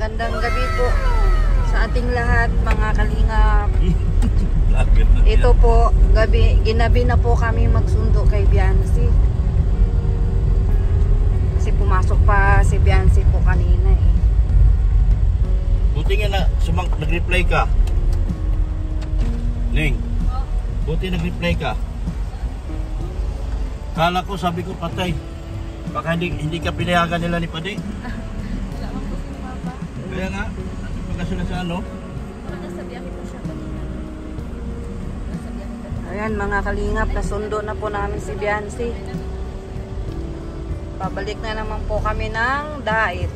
Magandang gabi po sa ating lahat mga kalingap. Ito po, ginabi na po kami magsundo kay Biancy. Kasi pumasok pa si Biancy po kanina eh. Buti nga na nag-reply ka. Ling, buti nag-reply ka. Kala ko, sabi ko patay. Baka hindi ka pinayagan nila ni Padi. Kaya nga, baka sila sa ano? Ayan mga kalingap, nasundo na po namin si Biancy. Pabalik na naman po kami ng Dait.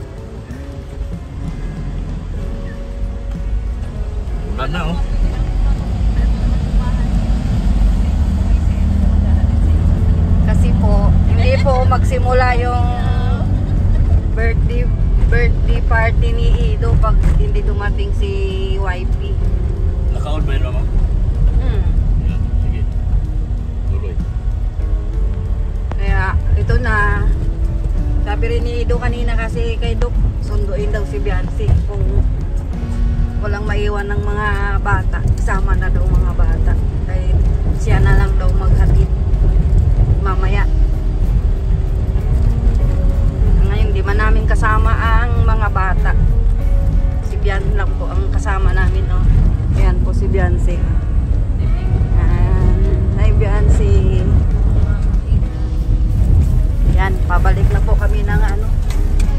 Ulan na oh. Kasi po, hindi po magsimula yung birthday party ni Ido pag hindi dumating si YP. Naka-on ba yun, Mama? Yan, sige. Tuloy. Kaya ito na. Sabi rin ni Ido kanina kasi kay Dok, sunduin daw si Biancy kung walang maiwan ng mga bata. Isama na daw mga bata. Kaya siya na lang daw maghatid mamaya. Ngayon di man namin kasama ang mga bata. Si Bian lang po ang kasama namin, no. Ayan po si Biancy. Hi Biancy. Yan, pabalik na po kami ng ano.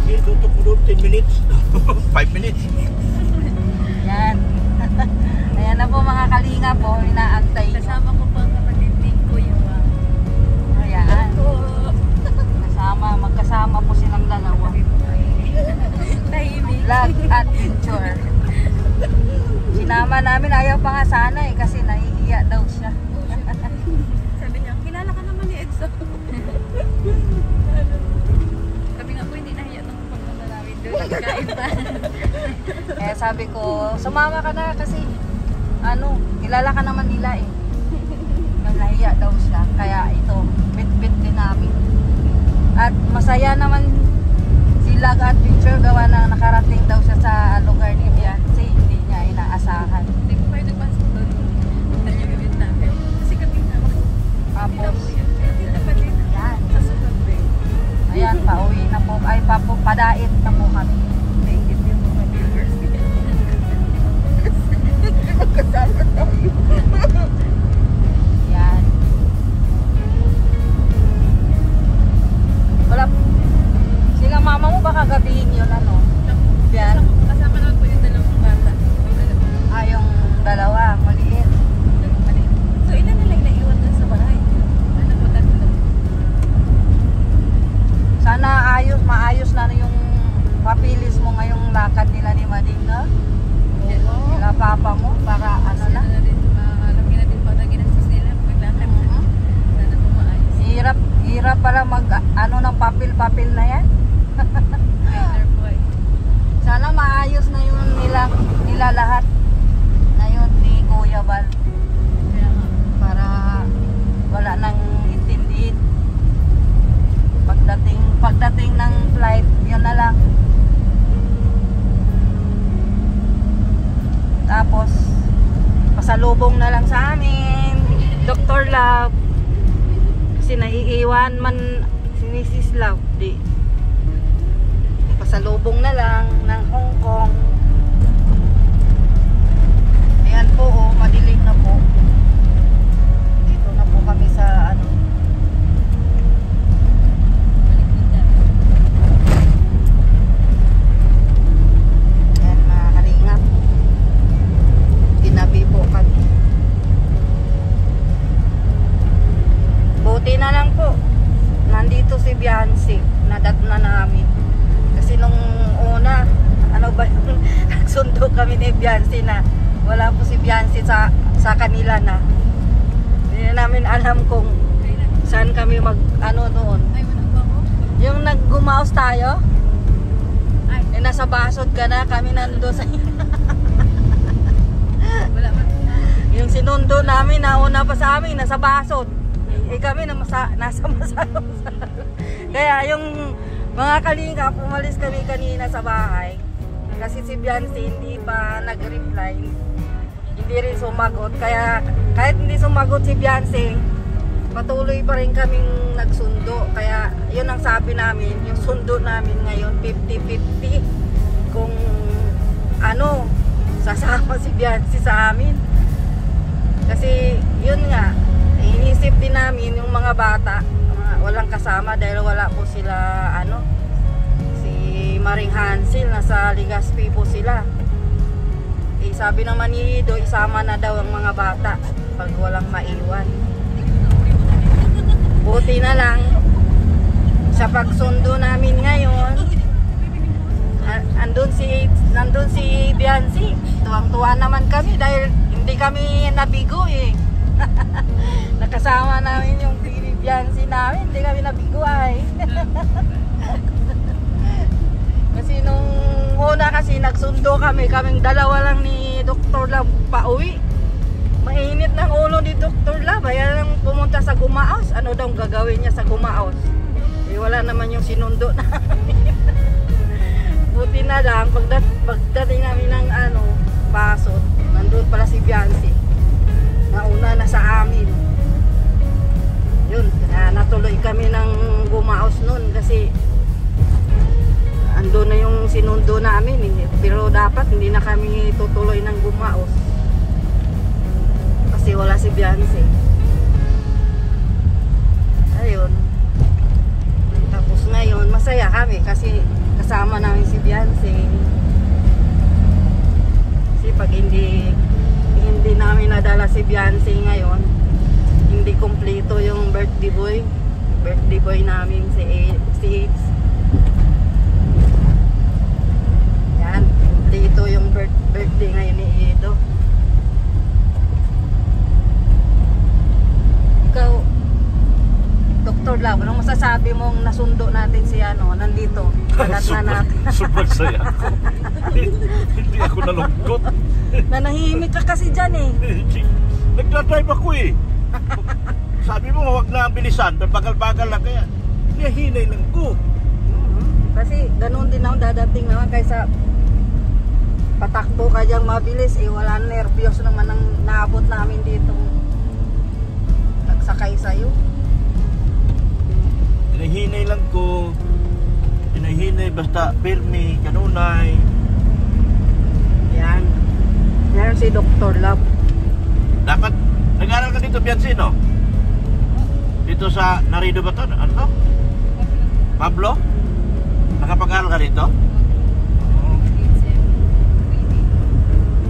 Okay, tutok mo 10 minutes. 5 minutes. Yan. Ayan na po mga kalinga po, inaantay. Kasama ko pa ang kapatid ko yung Ayan. Magkasama po silang dalawa. tahimik. Vlog at picture. Sinama namin, ayaw pa nga sana eh, kasi nahihiya daw siya. Sabi niya, kilala ka naman ni Edso. Sabi nga po, hindi nahiya nung pagpunta namin doon. Nagkain pa. Kaya sabi ko, sumama ka na kasi ano, kilala ka naman nila eh. Nahihiya daw siya. Kaya ito, bit-bit din namin. At masaya naman si Vlog at picture, gawa na nakarating daw siya sa lugar ni Biancy. Hindi niya inaasahan. Hindi ko pa yung nagpasok doon. Dahil yung gawin namin. Kasi kami naman. Tapos, Dito pa din. yan. Sa sunod din. Ayan, pauwi na po. Ay, padait na po kami. Naingit yung mga viewers. Kasama tayo. Yan. Wala. Sila mama mo baka gabihin yun, ano? Yan. Kasama naman po yung dalawang bata. Yung dalawa, maliit. So, ilan na lang naiwan doon sa bahay? Ano po tatlo? Sana maayos na yung papilis mo ngayong lakad nila ni Mading, no? Sila papa mo, para ano na. Alam nila din pa na ginastos nila. Maglakad na. Sana po maayos. Hirap pala mag, ano ng papel na yan. Later po ay. Sana maayos na yun nila lahat. Na yun ni Kuya Bal. Kaya nga. Para wala nang intindihin. Pagdating ng flight, yun na lang. Tapos pasalubong na lang sa amin Dr. Love. Kasi naiiwan man si Mrs. Love, di pasalubong na lang ng Hong Kong. Ayan po, oh, madilim na po. Dito na po kami sa ano. Ayan mga kalingap. Ginabi po kami. Buti na lang po nandito si Biancy, nadat na namin. Kasi nung una, ano ba yung nagsundo kami ni Biancy na wala po si Biancy sa kanila na. Hindi na namin alam kung saan kami ano noon. Ay, walang ba ako? Yung naggumaos tayo, Ay, nasa Basod ka na, kami nando sa wala man po nga. yung sinundo namin, nauna pa sa amin, nasa Basod. Kami nasa Masalos. Kaya yung mga kalingap, umalis kami kanina sa bahay. Kasi si Biancy hindi pa nag-reply. Hindi rin sumagot. Kaya kahit hindi sumagot si Biancy, patuloy pa rin kaming nagsundo. Kaya yun ang sabi namin, yung sundo namin ngayon 50-50 kung ano, sasama si Biancy sa amin. Kasi yun nga, inisip din namin yung mga bata, walang kasama dahil wala po sila ano, si Maring Hansel, nasa Legazpi po sila. Eh, sabi naman ni Ido, isama na daw ang mga bata pag walang maiwan. Buti na lang sa pagsundo namin ngayon, nandun si Biancy. Tuwang-tuwa naman kami dahil hindi kami nabigo eh. Nakasama namin yung Biancy namin, hindi kami nabigo ay. Kasi nung una kasi nagsundo kaming dalawa lang ni Dr. Love pauwi. Mainit ng ulo ni Dr. Love, kaya lang pumunta sa Gumaos. Ano daw gagawin niya sa Gumaos? Eh wala naman yung sinundo namin. Buti na lang, pagdating namin ng ano, Pasod, nandun pala si Biancy. Nauna na sa amin. Yun, natuloy kami ng Gumaos nun kasi ando na yung sinundo namin eh. Pero dapat hindi na kami tutuloy ng Gumaos kasi wala si Biancy. Ayun. Tapos ngayon masaya kami kasi kasama namin si Biancy. Kasi pag hindi namin nadala si Biancy ngayon, hindi kompleto yung birthday boy namin si Ace. Yan, kompleto yung birthday ngayon ni Edo. Ikaw, Dr. Love, anong masasabi mong nasundo natin si ano, nandito? Kalat na natin. Super saya ako. Hindi ako nalungkot. Nanahimik ka kasi dyan eh. Nagdadrive ako eh. Sabi mo huwag na ang bilisan, bagal-bagal lang kaya. Niyahinay lang ko. Kasi ganun din ako dadating naman kaysa patakbo ka diyang mabilis eh, wala nervyos naman ang naabot namin dito nagsakay sa'yo. Hinahinay lang ko. Hinahinay basta pirmi, kanunay. Yan. Yan si Dr. Love. Dapat nag-aral ka dito, Biancy, no? Dito sa Narido ba to? Ano to? Pablo? Nakapag-aral ka dito?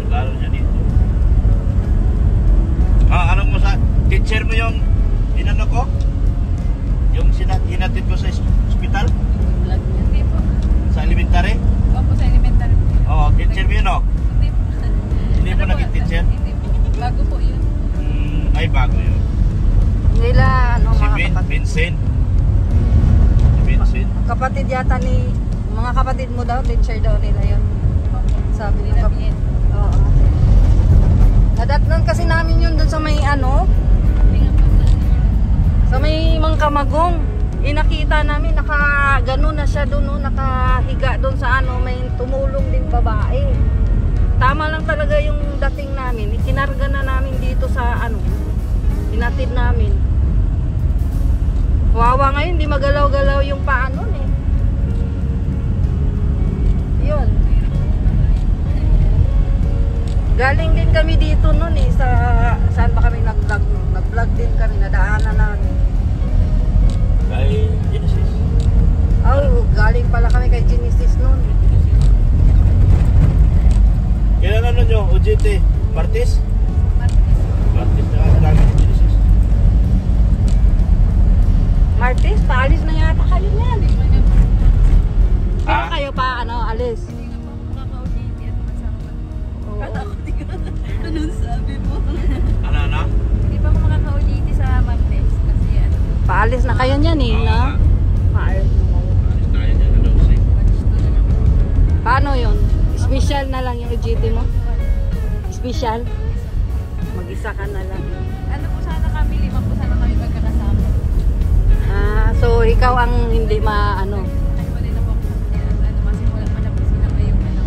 Nag-aral siya dito. Anong mo sa teacher mo yung inano ko? Yung hinatid ko sa ospital? Sa elementary? Opo, sa elementary. Oo, teacher mo yun, no? Hindi mo Ano po, naging teacher? Hindi po. Bago po yun. Ay, bago yun. Nila ano Si mga kapatid. Vincent. Si Vincent. Kapatid yata ni mga kapatid mo daw, teacher daw nila yun. Sabi ng kapatid. Oo. Nadatnan kasi namin yun dun sa may ano, sa may Mangkamagong. Nakita namin gano'n na siya doon, no? Nakahiga doon sa ano, may tumulong din babae. Tama lang talaga yung dating namin. Ikinarga na namin dito sa ano, hinatid namin. Wawa ngayon, hindi magalaw-galaw yung paa nun eh. Yun. Galing din kami dito nun eh, saan ba kami nag-vlog nun? Nag-vlog din kami, nadaanan namin. Kay Genesis. Oh, galing pala kami kay Genesis nun. Kailan ano nyo? OJT? Martes? Martes na kami Genesis. Martes, paalis na yata kayo niyan. Pero Ah? kayo pa, ano, alis. Hindi nga po ako makaka-OJT at masama. Oo. Kala ko di ka. Anong sabi mo? Ano? Hindi pa ako makaka-OJT sa Martes. Kasi ano, Paalis na kayo niyan eh, no? Paalis na kayo. Alis tayo dyan na daw siya. match ko na lang. Paano yun? Special na lang yung OJT mo? Special? Mag-isa ka na lang. Ano po sana kami, 5 po sana kami magkakasama. So ikaw ang hindi maano. Nakahiwalay na po ako kasi ano, masimula pa na po sila ngayong ano.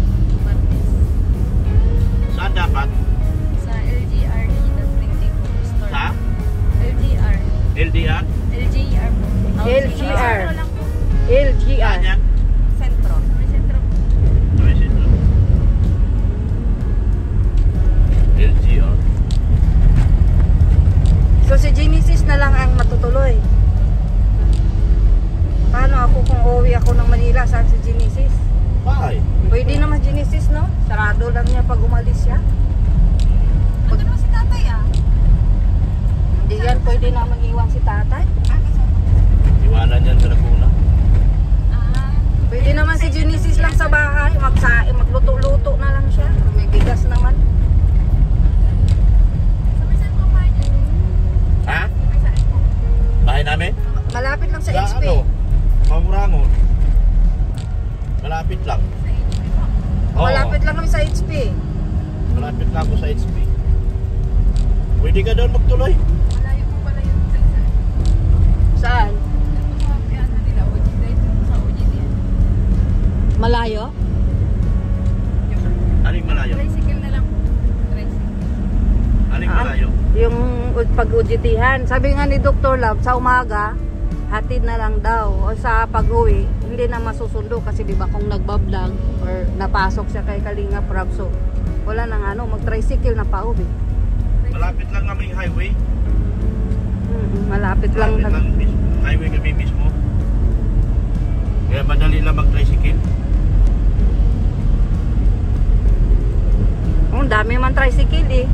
umalis, no? Sarado lang niya pag umalis siya. Ando naman si tatay ah. Hindi yan pwede na mag-iwan si tatay. Iwanan yan sa Laguna. Pwede naman si Genesis lang sa bahay. Magluto-luto na lang siya. May bigas naman. Saan po pa niya? Ha? Saan po? Bahay namin? Malapit lang sa HP. Mamurangon. Malapit lang. Sa HP po. Oo. Malapit lang kami sa HP. Malapit lang ako sa HP. Pwede ka doon magtuloy. Malayo po pala yung saan. Saan? Ito po sa piano nila. Dito po sa OGD. Malayo? Aling malayo? Tricycle na lang po. Tricycle. Aling malayo? Yung pag-ujitihan. Sabi nga ni Dr. Love, sa umaga, hatid na lang daw. O sa pag-uwi, hindi na masusundo kasi di ba kung nagbablog or napasok siya kay Kalinga Prab, so wala nang mag-tricycle na pauwi. Malapit lang kaming highway. Malapit lang. Malapit lang highway kami mismo. Kaya madali lang mag-tricycle. Oh, dami man tricycle eh.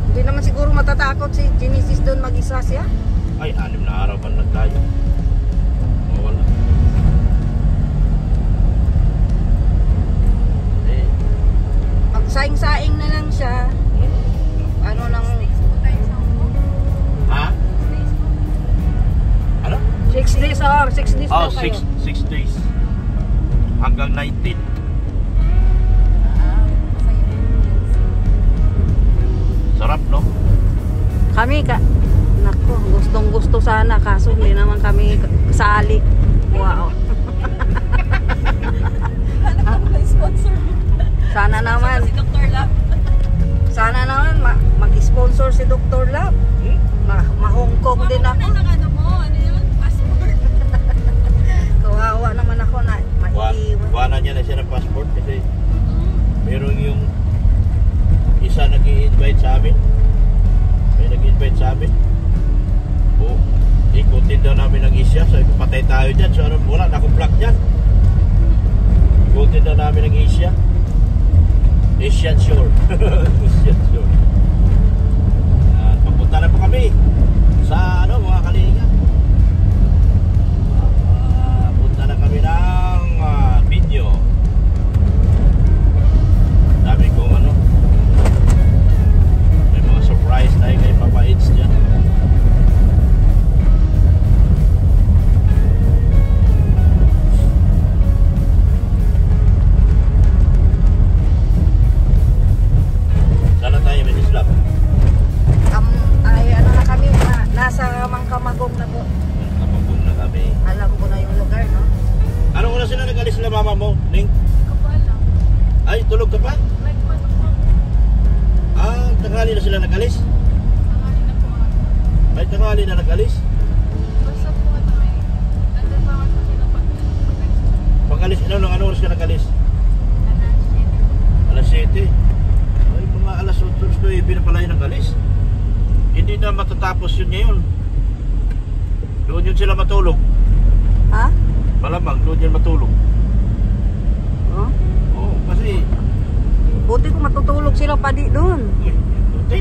Hindi naman siguro matatakot si Genesis doon mag-isa siya. Ay, 6 na araw pa lang tayo. Wala. Eh, Magsaing-saing na lang siya. Ano nang Snakes po tayo sa po. ha? Snakes po. Ano? 6 days or 6 days Oh, daw kayo. 6 days. Hanggang 19. Masaya. Sarap, no? Kami nako, gustong gusto sana kaso hindi naman kami sali. Wow. Hanap ako may sponsor. Sana naman, Si Dr. Love. sana naman mag-sponsor si Dr. Love. Ma-Hong Kong din ako. Ano ano mo? Ano yun? Passport. Kawawa naman ako na maiiwan. Kuhanan niya na siya ng passport kasi meron yung isa nag-i-invite sa amin. May nag-invite sa amin. O, ikutin daw namin ng isya. Sabi ko, patay tayo dyan. So, ano, wala, naku-block dyan. Ikutin daw namin ng isya. Asian Shore. Asian Shore. Papunta na po kami sa, ano, mga kalinga. Punta na kami ng video. Dami kong ano, may mga surprise tayo kay Papa It's dyan. Sana tayo, Mrs. Love. Ay ano na kami, nasa Mangkamagong na po. Kapagod na kami. Alam ko na yung lugar, no? Anong oras sila nag-alis na mama mo, Ning? Kapala. Ay, tulog ka pa? Nagpasok po. Tanghali na sila nag-alis? Tangali na po ako. Ay, tanghali na nag-alis? Basta po ano eh. Nandun pa ako sa pinapag-alis. Pag-alis, anong oras ka nag-alis? Alas 7. Ay, mga alas 8, 9 na pala yung nag-alis. Hindi na matatapos yun ngayon. Doon yun sila matulog. Ha? Malamang, doon yun matulog. Oh? Oo, kasi... Buti ko matutulog sila pa di doon. Uy, buti.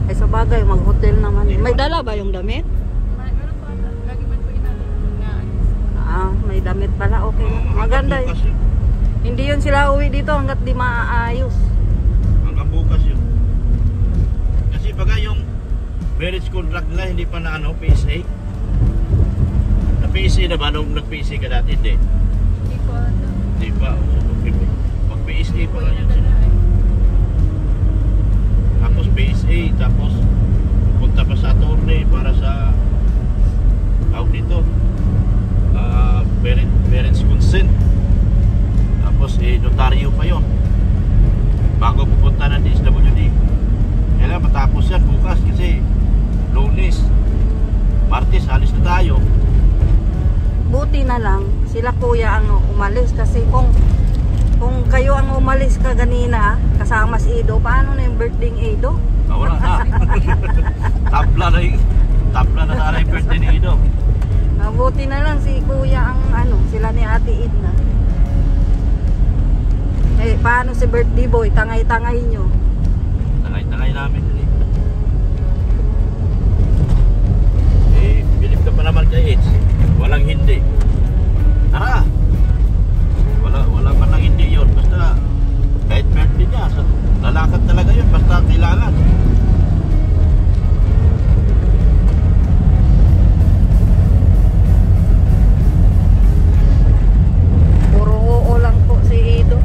Ay sa bagay, mag-hotel naman. May dala ba yung damit? Meron po ata. Lagi man po inalit nga. May damit pala. Okay na. Maganda yun. Bukas yun. Hindi yun sila uwi dito hanggat di maaayos. Hanggang bukas yun. Kasi baga yung marriage contract nila hindi pa na ano, PSA. Na PSA na ba nung nag-PSA ka dati? Hindi. Hindi ko alam. Hindi pa. Pag PSA pa lang yun sila. Tapos PSA, tapos punta pa sa attorney para sa tawag dito parents consent. Tapos notaryo pa yun bago pupunta ng DSWD. Kailangan matapos yan bukas kasi Lunes, Martes halis na tayo. Buti na lang sila kuya ang umalis kasi kung kayo ang umalis ka ganina kasama si Ido, paano na yung birthday ni Ido? Wala na. Tabla na sana yung birthday ni Ido. Buti na lang si kuya ang sila ni Ate paano si birthday boy? Tangay-tangay nyo. Tangay-tangay namin. Bilib ka pa naman kay Eds. Walang hindi. Tara! Wala man lang hindi yun. Basta kahit birthday niya, lalakad talaga yun. Basta kailangan. Puro oo lang po si Edo.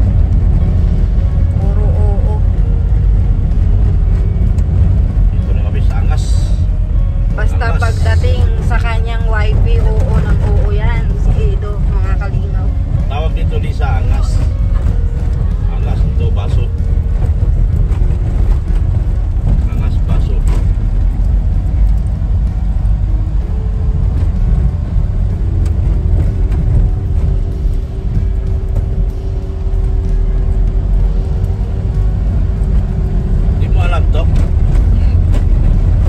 Puro oo. Dito na kami sa Angas. Basta Angas. pagdating sa kanyang wifey, oo ng oo yan. Si Edo, mga kalingaw. Tawag dito Lisa, Angas. Angas ito, baso. Angas, baso. Di mo alam to?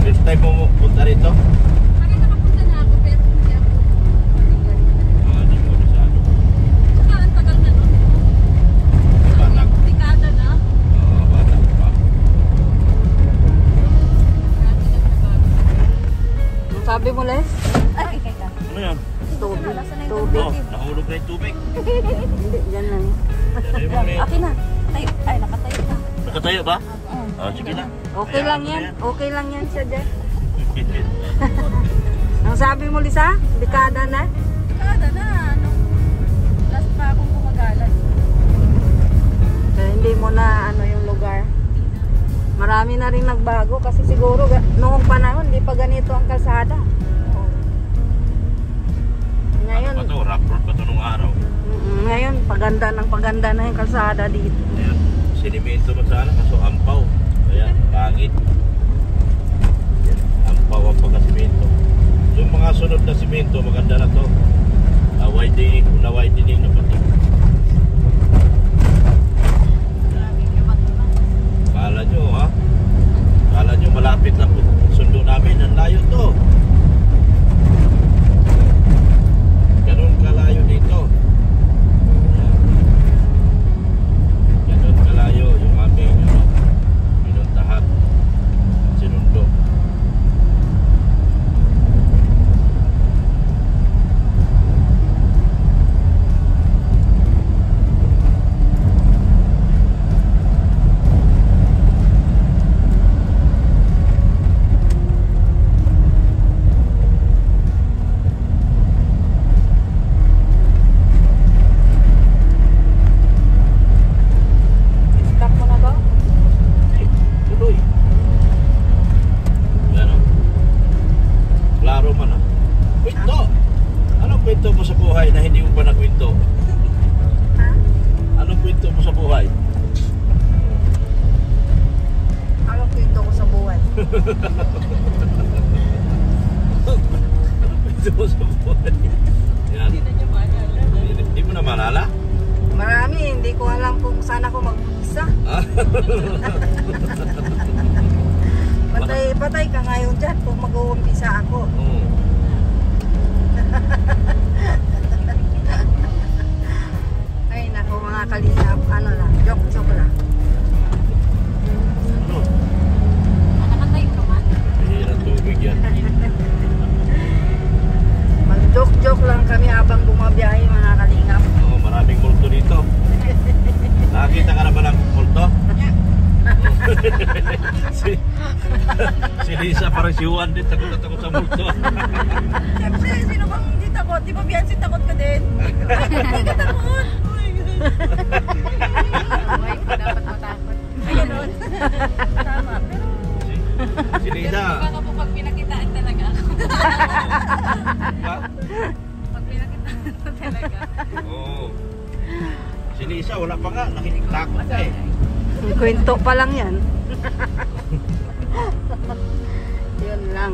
First time mo punta rito? Bakit nakapunta na ako pero hindi ako. Di mo bisado. Saka ang tagal na nun. Bata. Dekada na. Bata pa. Grabe na bago. Ang sabi mo, Les? Ay, kaya. Ano yan? Tubig. Nasa na yung Tubig. Oh, nahulog na yung tubig. Hindi, dyan lang. Ano mo na Akin na. Tayo. Ay, nakatayo na. Nakatayo ba? Oo. Oh, sige na. Okay Ayan, lang ano yan. Okay lang yan siya dyan. Ang sabi mo, Lisa? Dekada na? Dekada na. Ano? Last pa akong gumagalan. Kaya hindi mo na ano yung lugar. Marami na rin nagbago kasi siguro noong panahon di pa ganito ang kalsada. Oo. Ngayon, Ano ba to? Rough road ba to nung araw? ngayon paganda na yung kalsada dito. Ayan, sinimento man sana kaso ampaw. Ayan, pangit. Ayan, ampaw ang pagkasimento. Yung mga sunod na simento, maganda na to. Widening na pati. Maraming yamat na. Kala nyo ha? Kala nyo malapit lang po sundo namin. Ang layo to. Ganun kalayo dito. Ayan. Ganun kalayo yung aming pinuntahan. Sinundo. Stop mo na ba? Eh, tuloy. Yan o. Klaro man ah. Kwento! Anong kwento mo sa buhay na hindi mo pa nakwento? Ha? Anong kwento mo sa buhay? Anong kwento ko sa buhay? Anong kwento mo sa buhay? Yan. Hindi na niya maalala. Hindi mo na maalala? Marami, hindi ko alam kung saan ako mag-umpisa. Patay ka ngayon dyan kung mag-uumpisa ako. Oo. Ay nako mga kalingap, ano lang, joke lang. Ano? Nakatayo naman. Mahirap tubig yan. Mag-joke lang kami habang bumabiyahe mga kalingap. Oo, maraming multo dito. Nakakita ka naman ng multo? si Lisa parang si Juan din, takot na takot sa multo. Siyempre, sino bang hindi takot? Di ba Biancy takot ka din? Hindi ka takot. Ay, dapat matakot. Ay, ganun. Tama. Pero, Si Lisa. baka po pag pinakitaan talaga ako. Ha? Pag pinakitaan ko talaga. Oo. Si Lisa wala pa nga, nakikitakot na eh. Kwento pa lang yan. Yun lang.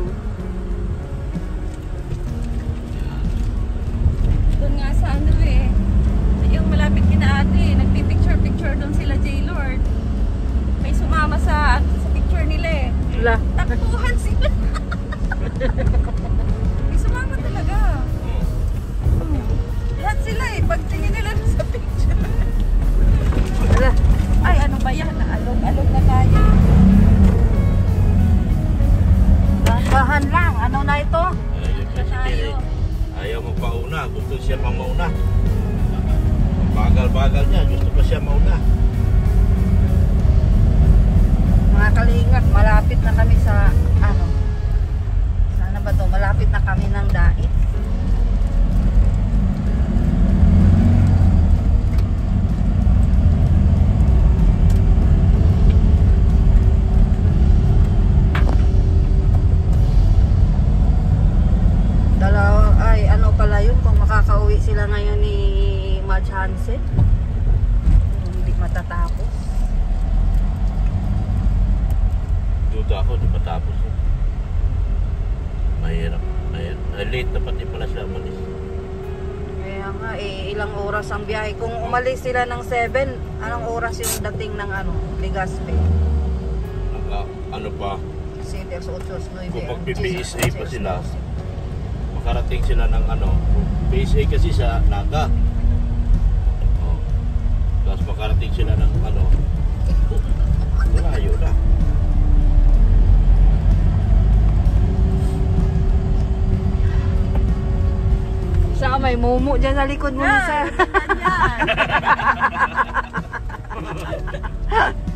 Doon nga sa ano eh. Yung malapit kina ate, nagpipicture-picture doon sila J-Lord. May sumama sa picture nila eh. Wala. Takbuhan sila. May sumama talaga. Lahat sila eh. Pagtingin nila sa picture. Wala. bagal niya. Gusto pa siya mauna. Mga kalingap, malapit na kami sa ano. Sana ba to? Malapit na kami ng dait. Ay, ano pala yun, kung makakauwi sila ngayon ni Madge Hansen, hindi matatapos. Duda ako, di matapos. Mahirap. Late na pati pala siya umalis. Kaya nga, ilang oras ang biyahe. Kung umalis sila ng 7, anong oras yung dating ng ano, Legazpi? Ano pa, 7, 8, 9, kung magpi-PSA pa sila, makarating sila ng ano, PSA kasi sa Naga. Oh. Tapos makarating sila ng ano, malayo na. Saan may mumu dyan sa likod mo, sir?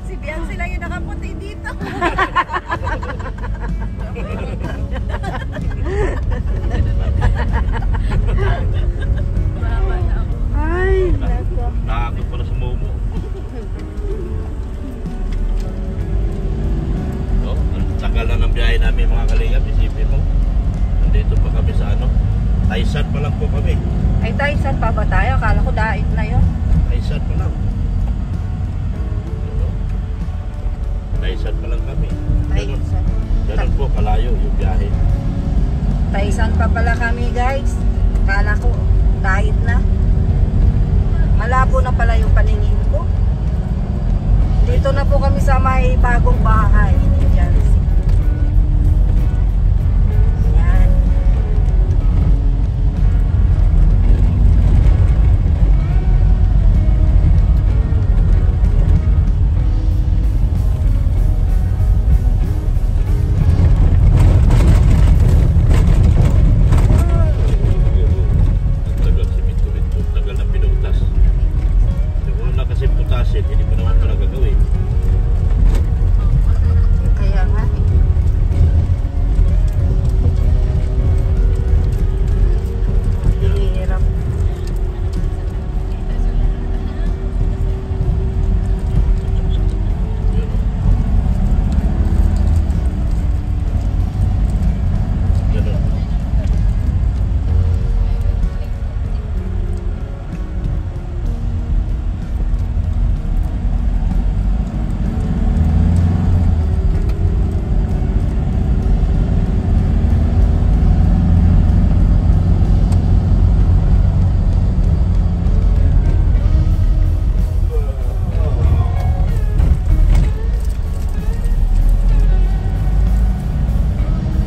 Si Biancy lang yung nakaputi dito. Baba na ako. Ay, nako. Nakakot pala sa Momo. So, ang tagal na ng biyahe namin mga kalingap. Isipin mo, nandito pa kami sa ano, Taisan pa lang po kami. Ay, tayo, saan pa ba tayo? Akala ko dait na yun. Taisan pa lang. Ano? Taisan pa lang kami. Ganun, Taisan. ganun po kalayo yung biyahe. Taisan pa pala kami, guys. Akala ko dait na. Malabo na pala yung paningin ko. Dito na po kami sa may bagong bahay. Yan. Yan. Ang tagal simento-mento, tagal na pinutas. Yung una kasi putasin, hindi ko naman pala gagawin. Kaya nga. Hirap. Yun. Ganun.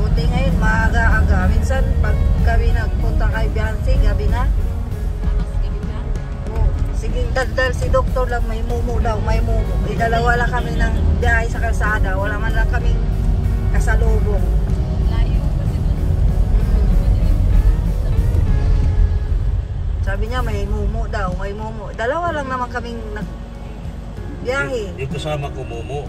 Buti ngayon, maaga-aga. Minsan, pag kami nagpunta kay Biancy, gabi na. Oo. Sige, daldal si doktor lang, may mumu daw, may mumu. Dalawa lang kami ng biyahe sa kalsada. Wala man lang kaming kasalubong. Layo kasi doon. Sabi niya, may mumu daw, may mumu. Dalawa lang naman kaming biyahe. Yung kasama ko, Momo.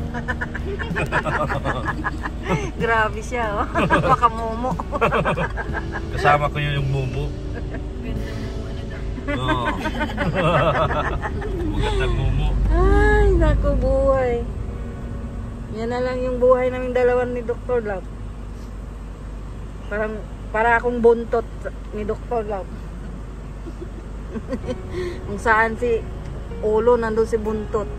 Grabe siya, oh. Makamumu. Kasama ko yung Momo. Ganda mo, ano daw. Oo. Magandang Momo. Ay, naku buhay. Yan na lang yung buhay namin dalawan ni Dr. Love. Para akong buntot ni Dr. Love. Kung saan si ulo, nandun si buntot.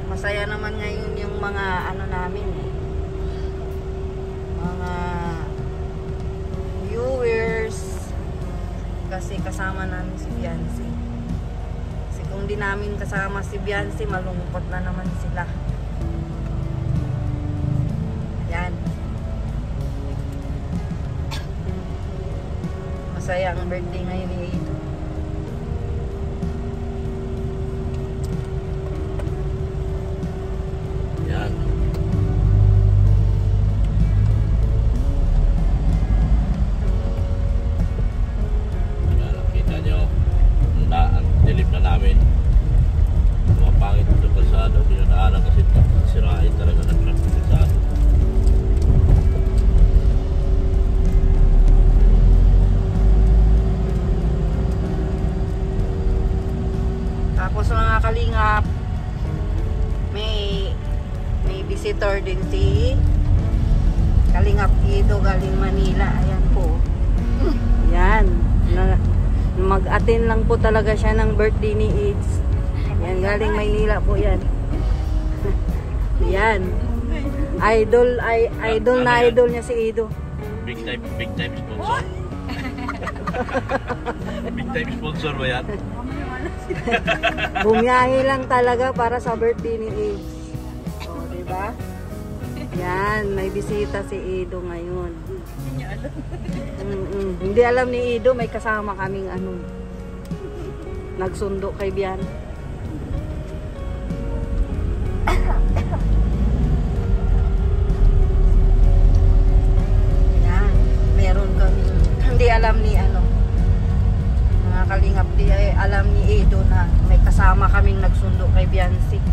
Masaya naman ngayon yung mga ano namin, mga viewers, kasi kasama namin si Biancy. Kasi kung di namin kasama si Biancy, malungkot na naman sila. Yan. Masaya ang birthday ngayon ni Ito. Yan. visitor din si Kalingap Ido galing Manila. Ayan po. Yan. Mag-attend lang po talaga siya ng birthday ni Ids. Yan, galing Maynila po yan. Yan. Idol na idol niya si Ido. Big time sponsor. Big time sponsor ba yan? Bumiyahe lang talaga para sa birthday ni Ids. O, diba? Yan, may bisita si Ido ngayon. Hindi alam ni Ido, may kasama kaming nagsundo kay Bian. Yan, meron kami. Hindi alam ni mga Kalingap, di alam ni Ido na may kasama kaming nagsundo kay Biancy.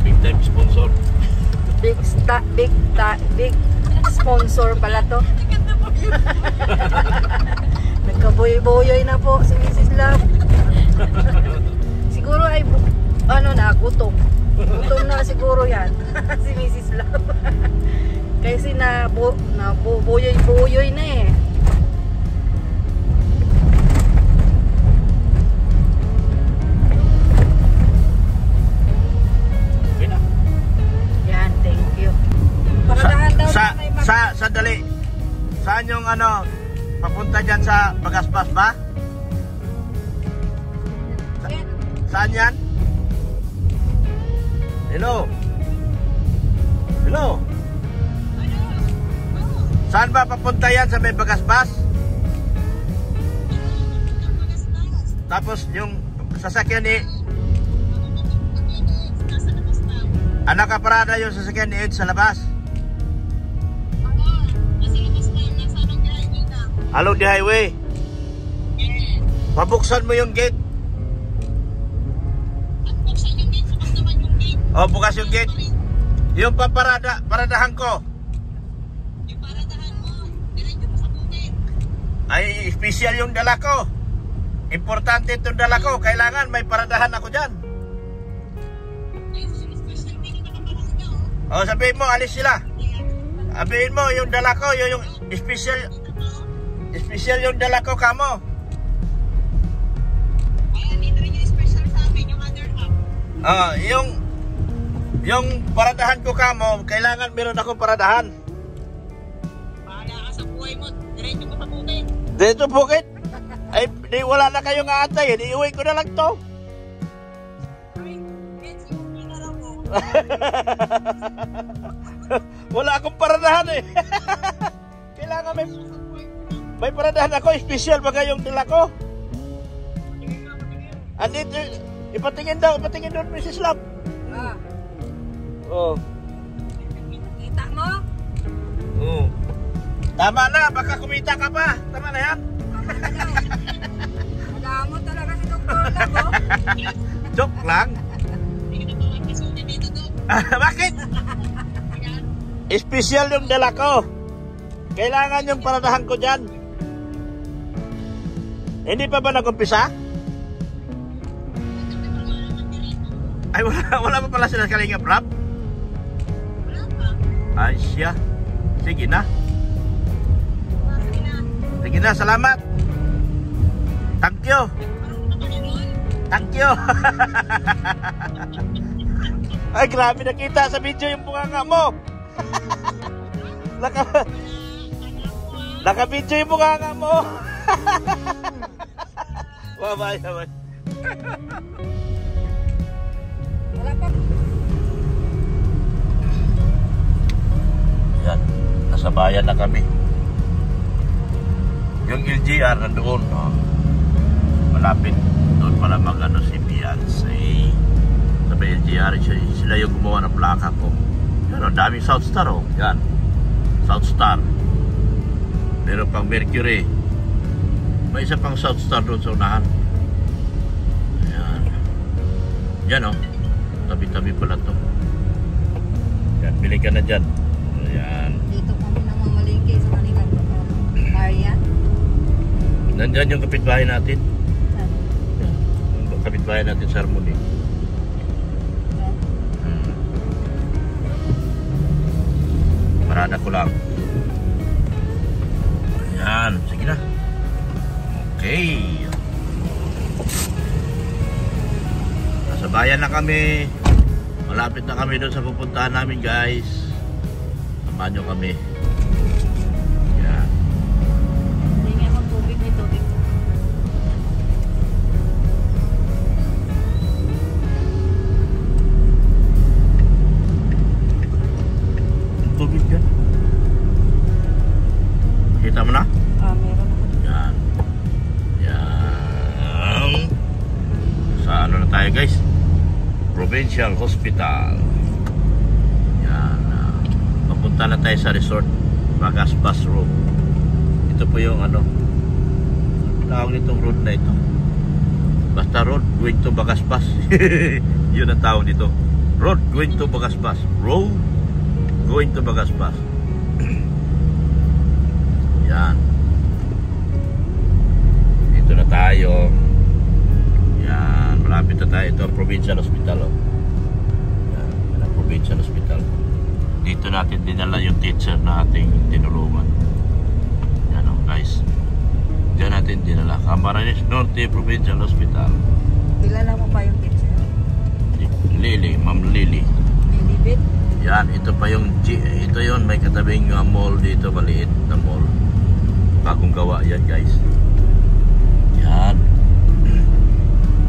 Big time sponsor. Big sponsor pala to. Nagkaboy-boyoy na po si Mrs. Love. Siguro ay gutom. Gutom na siguro yan si Mrs. Love. Kasi boyoy na eh. Yan, thank you. Paradahan daw Sandali. Saan yung papunta dyan sa Bagaspas ba? Saan yan? Hello? Hello? Saan ba papunta yan sa may Bagaspas? Tapos yung sasakyan ni nakaparada yung sasakyan ni Ed sa labas? Along the highway? Pabuksan mo yung gate. Oh, bukas yung gate. Yung paradahan ko. Yung paradahan mo, diretso mo sa bukid. Ay, special yung dala ko. Importante itong dala ko. Kailangan may paradahan ako dyan. Oh, sabihin mo, alis sila. Sabihin mo, yung dala ko, yung special yung dala ko kamo. Ayan, dito rin yung special sa amin, yung other half. Yung paradahan ko kamo, kailangan meron akong paradahan. Bahala ka sa buhay mo, diretso mo sa bukid. Diretso bukid? Ay, di wala na kayong aantay, di iuwi ko na lang to. Wala akong paradahan eh. Kailangan may paradahan ako, special bagay yung dala ko. Andito, ipatingin doon Mrs. Love. Oh. Kita mo? Oh. Tama na, baka kumita ka pa. Tama na yan. Alam mo talaga si Dr. Love, oh. Joke lang. Bakit? Special yung dala ko. Kailangan yung paradahan ko dyan. Hindi pa ba nag-umpisa? Ay, wala pa pala sila Kalingap Rap? Wala pa. Ay, siya. Sige na. Sige na, salamat. Thank you. Thank you. Ay, grabe, nakita sa video yung bunganga mo. Naka-video yung bunganga mo. Bye-bye. Wala pa. Yan, nasa bayan na kami. Yung LGR nandoon, malapit. Doon pala si Beyonce. Sa LGR, sila yung gumawa ng plaka ko. Yan, ang daming South Star, oh. Yan, South Star. Meron pang Mercury. May isa pang South Star doon sa unahan. Ayan. Yan, oh. Tabi-tabi pala to. Yan, bili ka na dyan. Ayan. Dito kami namamalingki sa kanila area. Nandyan yung kapitbahay natin. Yung kapitbahay natin sa Harmony. Parada ko lang. Ayan, sige na. Okay. Nasa bayan na kami. Malapit na kami doon sa pupuntahan namin, guys. Samahan nyo kami. Ayan. Hindi nga mag-tubig, may tubig. Tubig yan. Kita mo na? Meron ako. Yan. Yan. Sa ano na tayo, guys? Provincial Hospital. Yan. Papunta na tayo sa resort. Bagasbas Road. Ito po yung ano. Tawag nitong road na ito. Basta road going to Bagasbas. Yun ang tawag dito. Road going to Bagasbas. Road going to Bagasbas. Yan. Dito na tayo. Yan. Malapit na tayo. Ito ang Provincial Hospital. Oh. Yan. Yan ang Provincial Hospital. Dito natin dinala yung teacher na ating tinulungan. Yan o guys. Diyan natin dinala. Camarines Norte Provincial Hospital. Kilala mo pa yung teacher? Lily. Ma'am Lily. Lilibit? Yan, ito pa yung ito yon, may katabing mall dito, maliit na mall. Bagong gawa yan, guys. Yan.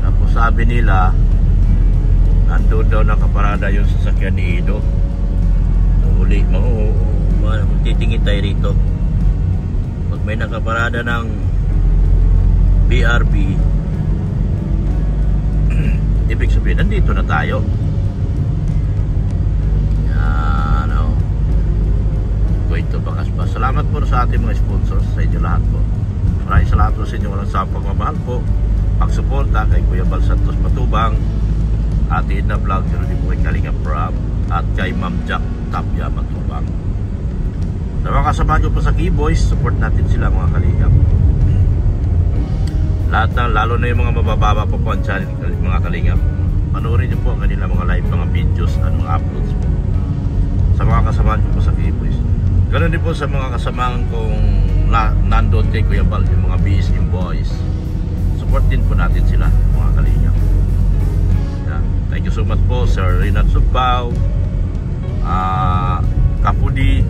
Tapos sabi nila, nandun daw nakaparada yung sasakyan ni Ido. Uli, magtitingin tayo rito. Pag may nakaparada ng BRB, ibig sabihin, nandito na tayo. Ito Bagasbas. Salamat po sa ating mga sponsors, sa inyo lahat po. Maraming salamat po sa inyo walang sawang pagmamahal po, pagsuporta kay Kuya Bal Santos Matubang, Ate Edna Vlog, pero di po kay Kalinga Prab, at kay Ma'am Jack Tapia Matubang. Sa mga kasama nyo po sa Keyboys, support natin sila mga Kalingap. Lahat na, lalo na yung mga mabababa po po ang channel mga Kalingap. Panoorin nyo po ang kanila mga live, mga videos at mga uploads po. Sa mga kasama nyo po sa Keyboys. Ganon din po sa mga kasamahan kong nandun kay Kuya Bal, yung mga BSM boys. Support din po natin sila, mga Kalingap. Yeah. Thank you so much po, Sir Rinat Subbao, Kapudi,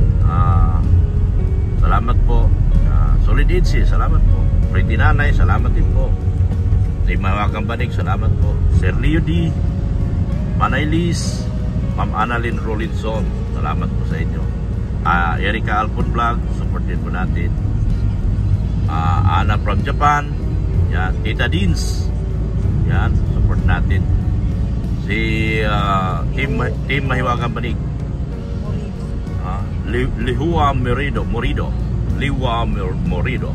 salamat po. Solid Idsi, salamat po. Pretty Nanay, salamat din po. Timawagang Banig, salamat po. Sir Leo D, Manay Liz, Ma'am Annalyn Rolinson, salamat po sa inyo. Erika Alpon Vlog, support din po natin. Ana from Japan, yan. Tita Dins, yan, support natin. Si Team Mahiwagang Banig, Lihua Morido, Liwa Morido,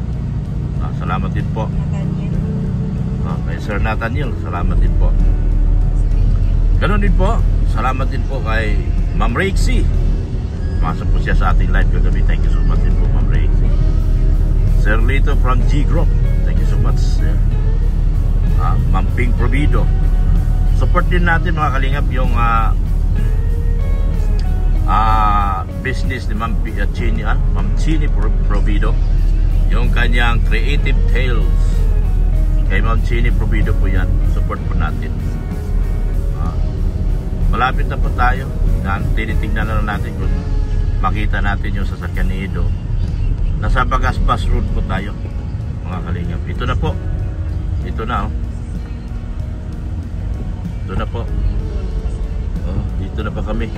salamat din po. Kay Sir Nathaniel, salamat din po. Ganon din po, salamat din po kay Ma'am Rexy. Masok po siya sa ating live kagabi. Thank you so much din po, Ma'am Rexy. Sir Lito from G Group, thank you so much. Ma'am Ping Provido. Support din natin mga Kalingap yung business ni Ma'am Chini Provido, yung kanyang Creative Tales. Kay Ma'am Chini Provido po yan. Support po natin. Malapit na po tayo. Tinitignan na natin kung makita natin yung sasakyan ni Ido. Nasa Bagasbas Road po tayo, mga Kalingap. Ito na po. Ito na, oh. Ito na po. Oh, dito na pa kami.